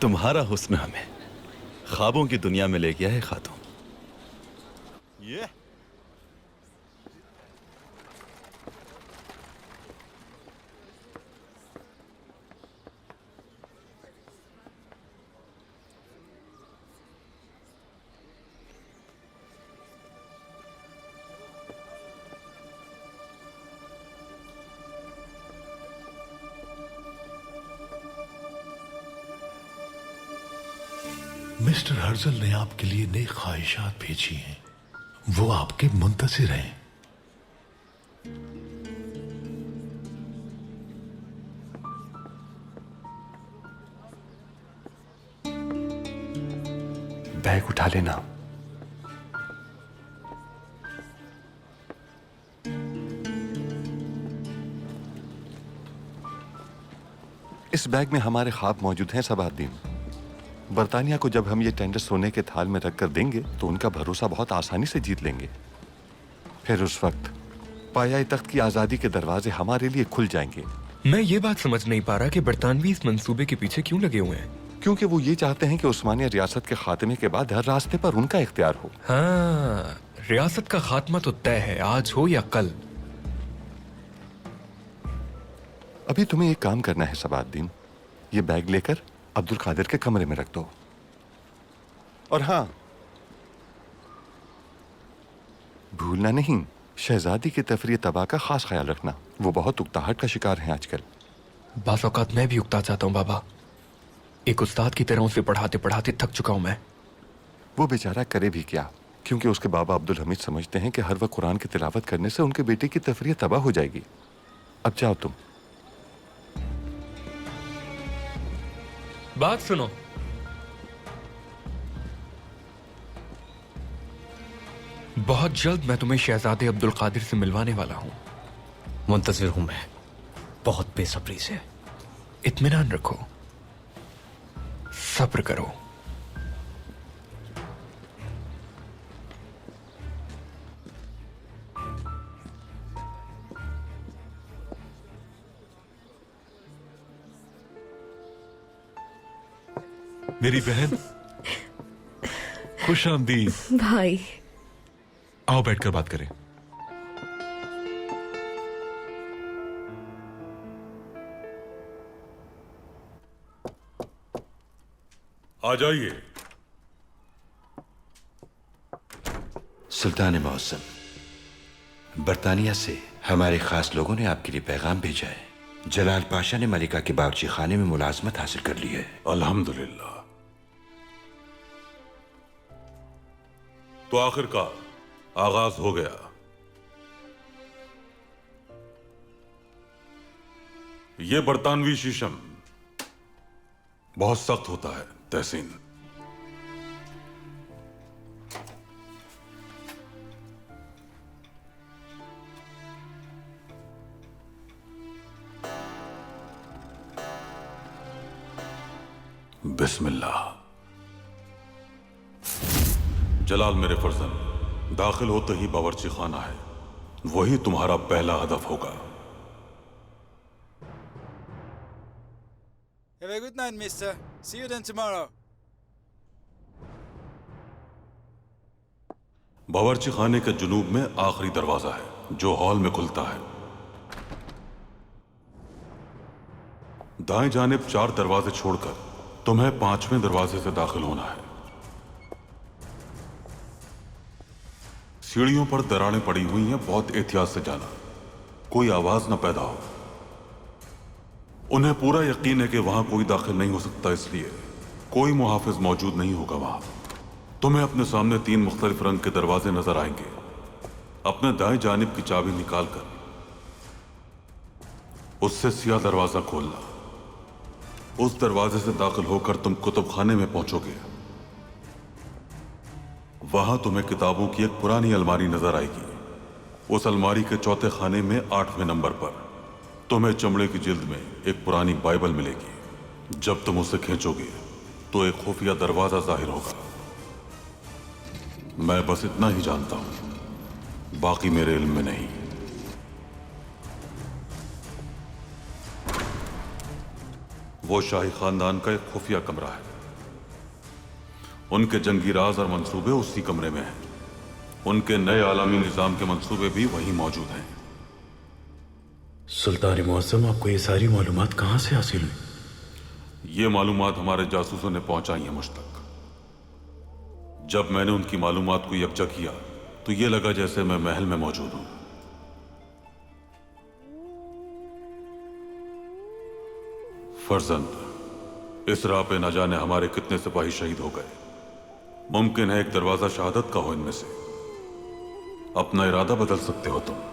तुम्हारा हुस्न हमें ख्वाबों की दुनिया में ले गया है खातून। ये मिस्टर हर्जल ने आपके लिए नई ख्वाहिशात भेजी हैं, वो आपके मुंतज़िर हैं। बैग उठा लेना। इस बैग में हमारे ख्वाब मौजूद हैं सबाद्दीन। बर्तानिया को जब हम ये टेंडर सोने के थाल में रखकर देंगे तो उनका भरोसा बहुत आसानी से जीत लेंगे। फिर उस वक्त पाया तख्त की आजादी के दरवाजे हमारे लिए खुल जाएंगे। मैं ये बात समझ नहीं पा रहा कि बरतानवी इस मंसूबे के पीछे क्यों लगे हुए हैं। क्योंकि वो ये चाहते हैं कि उस्मानिया रियासत के खात्मे के बाद हर रास्ते पर उनका इख्तियार हो। हाँ, रियासत का खात्मा तो तय है, आज हो या कल। अभी तुम्हें एक काम करना है सबाद्दीन, ये बैग लेकर अब्दुल कादिर के कमरे में रख दो। और हाँ, भूलना नहीं, शहजादी की तफरीह तबाह का खास ख्याल रखना। वो बहुत उकताहट का शिकार हैं आजकल। बाज़ औक़ात मैं भी उकता चाहता हूँ बाबा। एक उस्ताद की तरह उसे पढ़ाते पढ़ाते थक चुका हूं मैं। वो बेचारा करे भी क्या, क्योंकि उसके बाबा अब्दुल हमीद समझते हैं कि हर वक्त कुरान की तिलावत करने से उनके बेटे की तफरीह तबाह हो जाएगी। अब जाओ तुम। बात सुनो, बहुत जल्द मैं तुम्हें शहजादे अब्दुल कादिर से मिलवाने वाला हूं। मुंतज़िर हूं मैं, बहुत बेसब्री से। इत्मीनान रखो, सब्र करो। मेरी बहन, खुश आमदीद। भाई, आओ बैठकर बात करें। आ जाइए। सुल्तान मौसम, बर्तानिया से हमारे खास लोगों ने आपके लिए पैगाम भेजा है। जलाल पाशा ने मलिका के बावर्ची खाने में मुलाजमत हासिल कर ली है। अल्हम्दुलिल्लाह। तो आखिरकार आगाज हो गया। यह बरतानवी शीशम बहुत सख्त होता है तहसीन। बिस्मिल्लाह। जलाल मेरे फर्जंद, दाखिल होते ही बावर्ची खाना है, वही तुम्हारा पहला हदफ होगा। Have a good night, mister. See you then tomorrow. बावर्ची खाने के जुनूब में आखिरी दरवाजा है जो हॉल में खुलता है। दाएं जानिब 4 दरवाजे छोड़कर तुम्हें 5वें दरवाजे से दाखिल होना है। सीढ़ियों पर दरारें पड़ी हुई हैं, बहुत एहतियात से जाना, कोई आवाज न पैदा हो। उन्हें पूरा यकीन है कि वहां कोई दाखिल नहीं हो सकता, इसलिए कोई मुहाफिज मौजूद नहीं होगा वहां। तुम्हें अपने सामने 3 मुख्तलिफ रंग के दरवाजे नजर आएंगे। अपने दाएं जानिब की चाबी निकालकर उससे सिया दरवाजा खोलना। उस दरवाजे से दाखिल होकर तुम कुतुब खाने में पहुंचोगे। वहां तुम्हें किताबों की एक पुरानी अलमारी नजर आएगी। उस अलमारी के चौथे खाने में 8वें नंबर पर तुम्हें चमड़े की जिल्द में एक पुरानी बाइबल मिलेगी। जब तुम उसे खींचोगे तो एक खुफिया दरवाजा जाहिर होगा। मैं बस इतना ही जानता हूं, बाकी मेरे इल्म में नहीं। वो शाही खानदान का एक खुफिया कमरा है। उनके जंगी राज और मंसूबे उसी कमरे में हैं। उनके नए आलमी निजाम के मंसूबे भी वहीं मौजूद हैं। सुल्तान मुअज्जम, आपको ये सारी मालूमात कहां से हासिल हुई? ये मालूमात हमारे जासूसों ने पहुंचाई है मुझ तक। जब मैंने उनकी मालूमात को यकजा किया तो ये लगा जैसे मैं महल में मौजूद हूं। फर्जंद, इस राह पे न जाने हमारे कितने सिपाही शहीद हो गए। मुमकिन है एक दरवाजा शहादत का हो इनमें से। अपना इरादा बदल सकते हो तुम।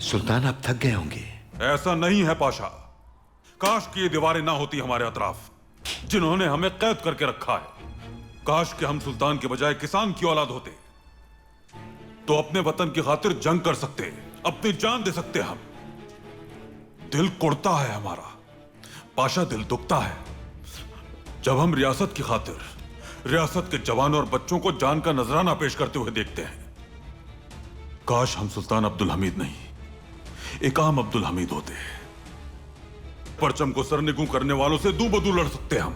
सुल्तान, आप थक गए होंगे। ऐसा नहीं है पाशा। काश की ये दीवारें ना होती हमारे अतराफ, जिन्होंने हमें कैद करके रखा है। काश कि हम सुल्तान के बजाय किसान की औलाद होते, तो अपने वतन की खातिर जंग कर सकते, अपनी जान दे सकते। हम दिल कुड़ता है हमारा पाशा, दिल दुखता है जब हम रियासत की खातिर रियासत के जवानों और बच्चों को जान का नजराना पेश करते हुए देखते हैं। काश हम सुल्तान अब्दुल हमीद नहीं, एक आम अब्दुल हमीद होते। परचम को सरनिगू करने वालों से दू बदू लड़ सकते हम।